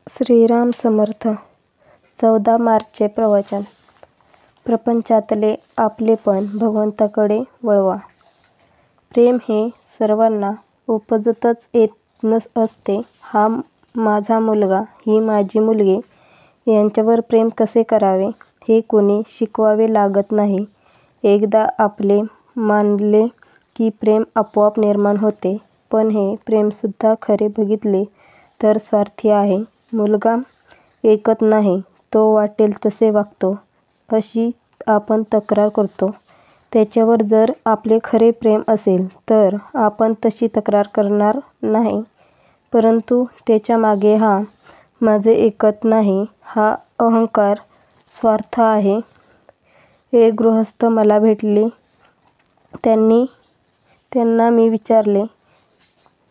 श्रीराम समर्थ. 14 मार्चचे प्रवचन. प्रपंचातले आपलेपण भगवंताकडे वळवा. प्रेम हे सर्वांना उपजतच येत असते. हा माझा मुलगा, ही माझी मुलगी यांच्यावर प्रेम कसे करावे हे कोणी शिकवावे लागत नाही. एकदा आपले मानले की प्रेम आपोआप निर्माण होते. पण हे प्रेमसुद्धा खरे बघितले तर स्वार्थी आहे. मुलगा ऐकत नाही, तो वाटेल तसे वागतो, अशी आपण तक्रार करतो. त्याच्यावर जर आपले खरे प्रेम असेल तर आपण तशी तक्रार करणार नाही. परंतु त्याच्या मागे हा माझे ऐकत नाही हा अहंकार, स्वार्थ आहे. एक गृहस्थ मला भेटले. त्यांना मी विचारले,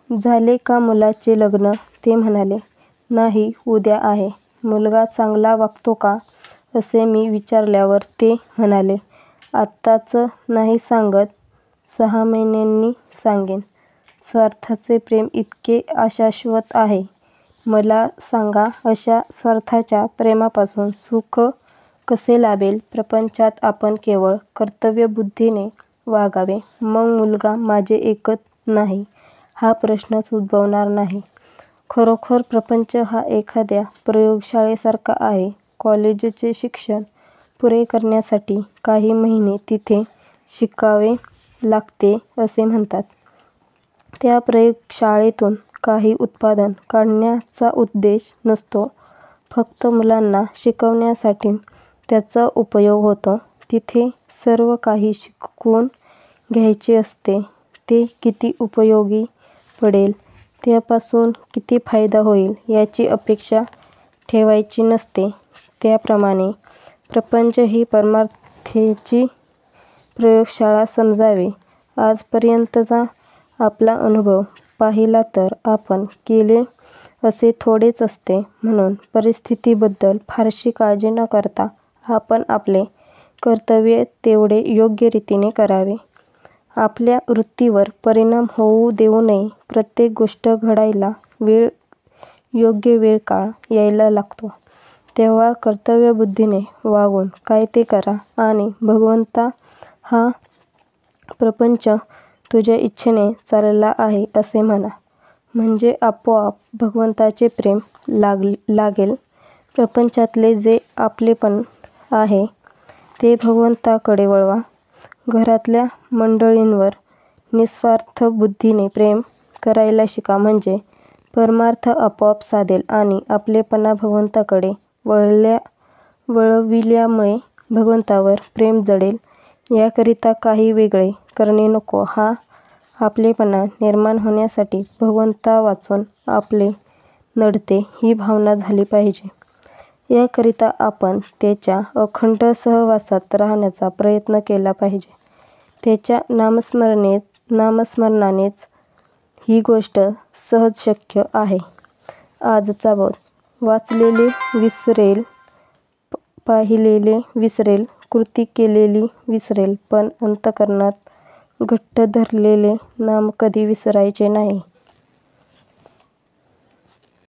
झाले का मुलाचे लग्न? ते म्हणाले, नाही, उद्या आहे. मुलगा चांगला वागतो का, असे मी विचारल्यावर ते म्हणाले, आत्ताच नाही सांगत, 6 महिन्यांनी सांगेन. स्वार्थाचे प्रेम इतके अशाश्वत आहे. मला सांगा, अशा स्वार्थाच्या प्रेमापासून सुख कसे लाभेल? प्रपंचात आपण केवळ कर्तव्यबुद्धीने वागावे, मग मुलगा माझे ऐकत नाही हा प्रश्नच उद्भवणार नाही. खरोखर प्रपंच हा एखाद्या प्रयोगशाळेसारखा आहे. कॉलेजचे शिक्षण पुरे करण्यासाठी काही महिने तिथे शिकावे लागते असे म्हणतात. त्या प्रयोगशाळेतून काही उत्पादन काढण्याचा उद्देश नसतो. फक्त मुलांना शिकवण्यासाठी त्याचा उपयोग होतो. तिथे सर्व काही शिकवून घ्यायचे असते. ते किती उपयोगी पडेल, त्यापासून किती फायदा होईल याची अपेक्षा ठेवायची नसते. त्याप्रमाणे प्रपंच ही परमार्थाची प्रयोगशाळा समजावी. आजपर्यंतचा आपला अनुभव पाहिला तर आपण केले असे थोडेच असते. म्हणून परिस्थितीबद्दल फारशी काळजी न करता आपण आपले कर्तव्य तेवढे योग्य रीतीने करावे. आपल्या वृत्तीवर परिणाम होऊ देऊ नये. प्रत्येक गोष्ट घडायला योग्य वेळ काळ यायला लागतो. तेव्हा कर्तव्यबुद्धीने वागून काय ते करा आणि भगवंता, हा प्रपंच तुझ्या इच्छेने चालला आहे असे म्हणा. म्हणजे आपोआप भगवंताचे प्रेम लागेल. प्रपंचातले जे आपलेपण आहे ते भगवंताकडे वळवा. घरातल्या मंडळींवर निस्वार्थ बुद्धीने प्रेम करायला शिका. म्हणजे परमार्थ आपोआप साधेल आणि आपलेपणा भगवंताकडे वळविल्यामुळे भगवंतावर प्रेम जडेल. याकरिता काही वेगळे करणे नको. हा आपलेपणा निर्माण होण्यासाठी भगवंतावाचून आपले नडते ही भावना झाली पाहिजे. याकरिता आपण त्याच्या अखंड सहवासात राहण्याचा प्रयत्न केला पाहिजे. त्याच्या नामस्मरणानेच ही गोष्ट सहज शक्य आहे. आजचा बोध. वाचलेले विसरेल, पाहिलेले विसरेल, कृती केलेली विसरेल, पण अंतःकरणात घट्ट धरलेले नाम कधी विसरायचे नाही.